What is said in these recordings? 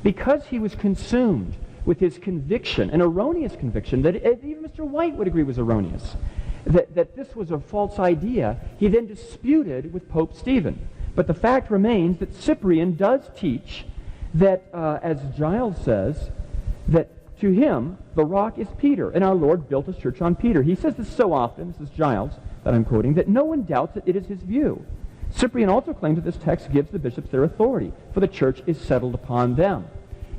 because he was consumed with his conviction, an erroneous conviction that even Mr. White would agree was erroneous, that this was a false idea, he then disputed with Pope Stephen. But the fact remains that Cyprian does teach that, as Giles says, that to him the rock is Peter, and our Lord built his church on Peter. He says this so often, this is Giles that I'm quoting, that no one doubts that it is his view. Cyprian also claims that this text gives the bishops their authority, for the church is settled upon them.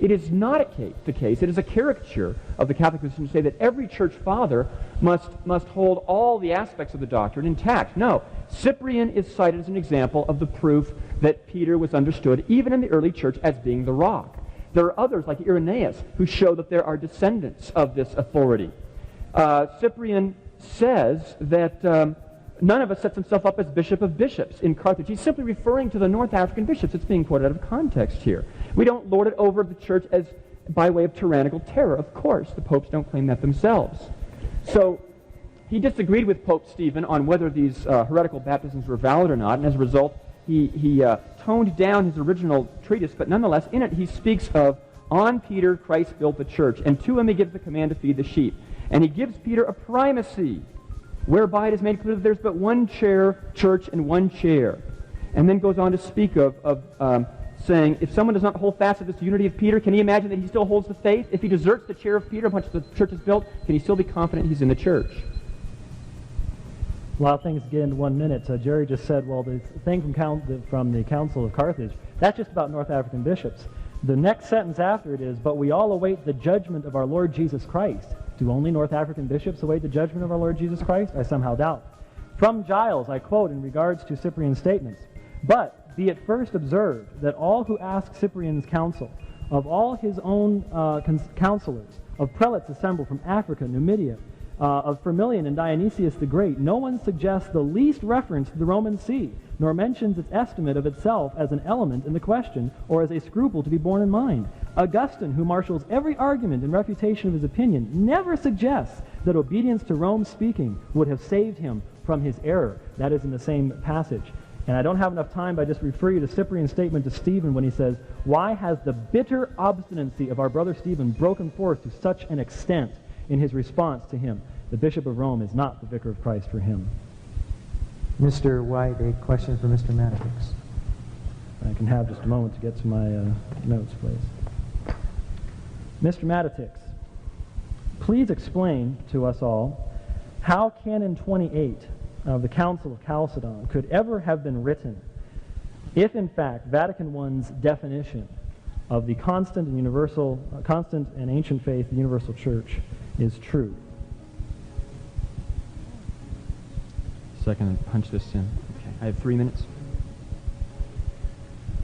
It is not the case. It is a caricature of the Catholic position to say that every church father must hold all the aspects of the doctrine intact. No. Cyprian is cited as an example of the proof that Peter was understood, even in the early church, as being the rock. There are others, like Irenaeus, who show that there are descendants of this authority. Cyprian says that none of us sets himself up as bishop of bishops in Carthage. He's simply referring to the North African bishops. It's being quoted out of context here. We don't lord it over the church as by way of tyrannical terror. Of course, the popes don't claim that themselves. So he disagreed with Pope Stephen on whether these heretical baptisms were valid or not, and as a result, he toned down his original treatise, but nonetheless, in it he speaks of, on Peter Christ built the church, and to him he gives the command to feed the sheep. And he gives Peter a primacy, whereby it is made clear that there's but one church and one chair. And then goes on to speak of saying, if someone does not hold fast to this unity of Peter, can he imagine that he still holds the faith? If he deserts the chair of Peter upon which the church is built, can he still be confident he's in the church? A lot of things to get into 1 minute. Jerry just said, well, the thing from the Council of Carthage, that's just about North African bishops. The next sentence after it is, but we all await the judgment of our Lord Jesus Christ. Do only North African bishops await the judgment of our Lord Jesus Christ? I somehow doubt. From Giles, I quote in regards to Cyprian's statements, but be it first observed that all who ask Cyprian's counsel, of all his own counselors, of prelates assembled from Africa, Numidia, of Firmilian and Dionysius the Great, no one suggests the least reference to the Roman See, nor mentions its estimate of itself as an element in the question, or as a scruple to be borne in mind. Augustine, who marshals every argument in refutation of his opinion, never suggests that obedience to Rome's speaking would have saved him from his error. That is in the same passage. And I don't have enough time, but I just refer you to Cyprian's statement to Stephen when he says, why has the bitter obstinacy of our brother Stephen broken forth to such an extent in his response to him? The Bishop of Rome is not the Vicar of Christ for him. Mr. White, a question for Mr. Matitix. I can have just a moment to get to my notes, please. Mr. Matitix, please explain to us all how Canon 28 of the Council of Chalcedon could ever have been written if, in fact, Vatican I's definition of the constant and ancient faith, the universal church, is true. Second, punch this in. Okay, I have 3 minutes.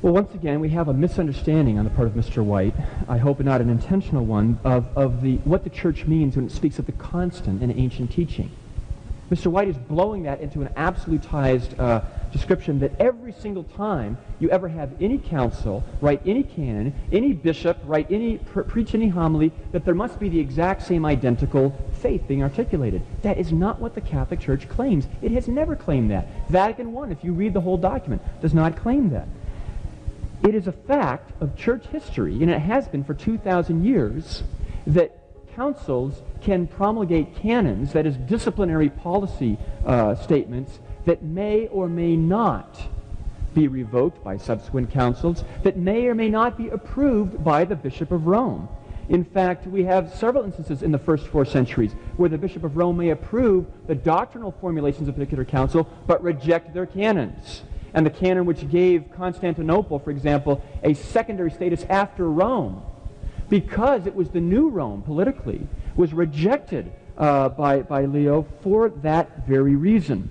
Well, once again, we have a misunderstanding on the part of Mr. White, I hope not an intentional one, of what the church means when it speaks of the constant in ancient teaching. Mr. White is blowing that into an absolutized description that every single time you ever have any council write any canon, any bishop write preach any homily, that there must be the exact same identical faith being articulated. That is not what the Catholic Church claims. It has never claimed that. Vatican I, if you read the whole document, does not claim that. It is a fact of church history, and it has been for 2,000 years, that councils can promulgate canons, that is disciplinary policy statements, that may or may not be revoked by subsequent councils, that may or may not be approved by the Bishop of Rome. In fact, we have several instances in the first 4 centuries where the Bishop of Rome may approve the doctrinal formulations of a particular council, but reject their canons. And the canon which gave Constantinople, for example, a secondary status after Rome, because it was the new Rome politically, was rejected by Leo for that very reason.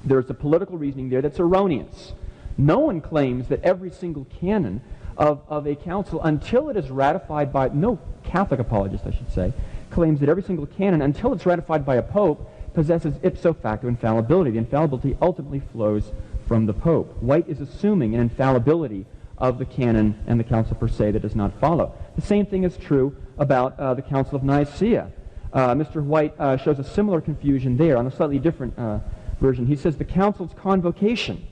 There's a political reasoning there that's erroneous. No one claims that every single canon of a council, until it is ratified by, no Catholic apologist, I should say, claims that every single canon, until it's ratified by a pope, possesses ipso facto infallibility. The infallibility ultimately flows from the pope. White is assuming an infallibility of the canon and the council per se that does not follow. The same thing is true about the Council of Nicaea. Mr. White shows a similar confusion there on a slightly different version. He says the council's convocation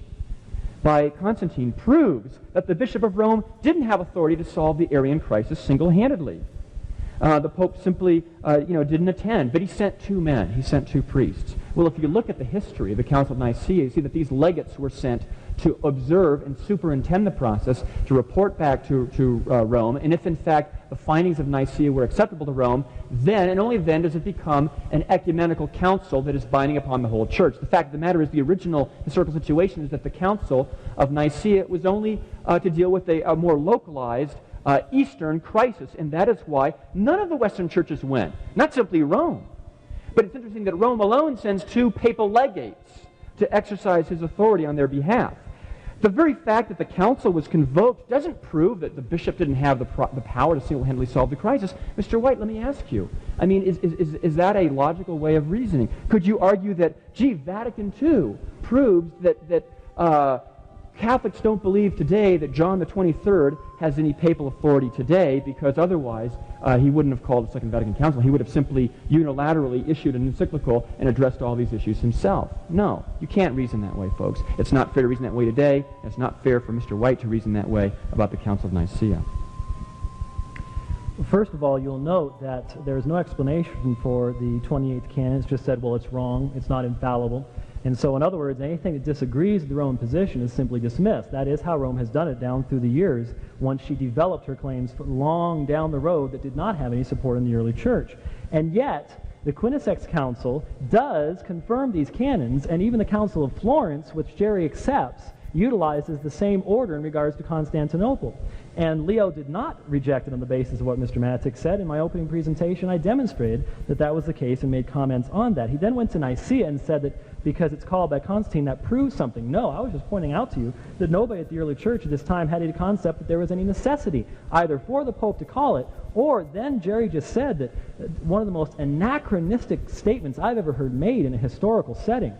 by Constantine proves that the Bishop of Rome didn't have authority to solve the Arian crisis single-handedly. The Pope simply, didn't attend, but he sent two men. He sent two priests. Well, if you look at the history of the Council of Nicaea, you see that these legates were sent to observe and superintend the process, to report back to Rome, and if in fact the findings of Nicaea were acceptable to Rome, then and only then does it become an ecumenical council that is binding upon the whole church. The fact of the matter is the original historical situation is that the Council of Nicaea was only to deal with a more localized Eastern crisis, and that is why none of the Western churches went, not simply Rome. But it's interesting that Rome alone sends two papal legates to exercise his authority on their behalf. The very fact that the council was convoked doesn't prove that the bishop didn't have the power to single-handedly solve the crisis. Mr. White, let me ask you, I mean, is that a logical way of reasoning? Could you argue that, Vatican II proves that Catholics don't believe today that John the 23rd has any papal authority today, because otherwise he wouldn't have called the Second Vatican Council. He would have simply unilaterally issued an encyclical and addressed all these issues himself. No, you can't reason that way, folks. It's not fair to reason that way today, and it's not fair for Mr. White to reason that way about the Council of Nicaea. First of all, you'll note that there is no explanation for the 28th canon. It's just said, well, it's wrong, it's not infallible. And so, in other words, anything that disagrees with the Roman position is simply dismissed. That is how Rome has done it down through the years, once she developed her claims long down the road that did not have any support in the early church. And yet, the Quinisex Council does confirm these canons, and even the Council of Florence, which Jerry accepts, utilizes the same order in regards to Constantinople. And Leo did not reject it on the basis of what Mr. Mattick said. In my opening presentation, I demonstrated that that was the case and made comments on that. He then went to Nicaea and said that because it's called by Constantine, that proves something. No, I was just pointing out to you that nobody at the early church at this time had any concept that there was any necessity either for the Pope to call it, or then Jerry just said that one of the most anachronistic statements I've ever heard made in a historical setting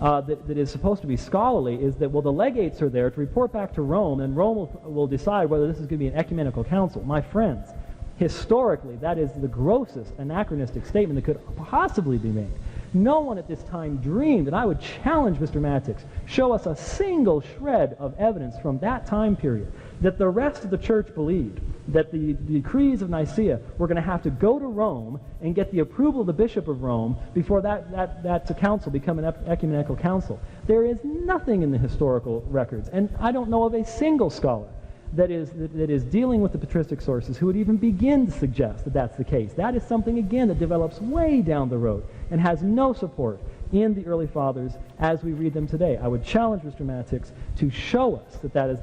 that is supposed to be scholarly is that, well, the legates are there to report back to Rome, and Rome will decide whether this is going to be an ecumenical council. My friends, historically, that is the grossest anachronistic statement that could possibly be made. No one at this time dreamed, and I would challenge Mr. Mattick, show us a single shred of evidence from that time period that the rest of the church believed that the decrees of Nicaea were going to have to go to Rome and get the approval of the Bishop of Rome before that council become an ecumenical council. There is nothing in the historical records, and I don't know of a single scholar that is dealing with the patristic sources who would even begin to suggest that that's the case. That is something, again, that develops way down the road and has no support in the early fathers as we read them today. I would challenge Mr. Mattick to show us that that is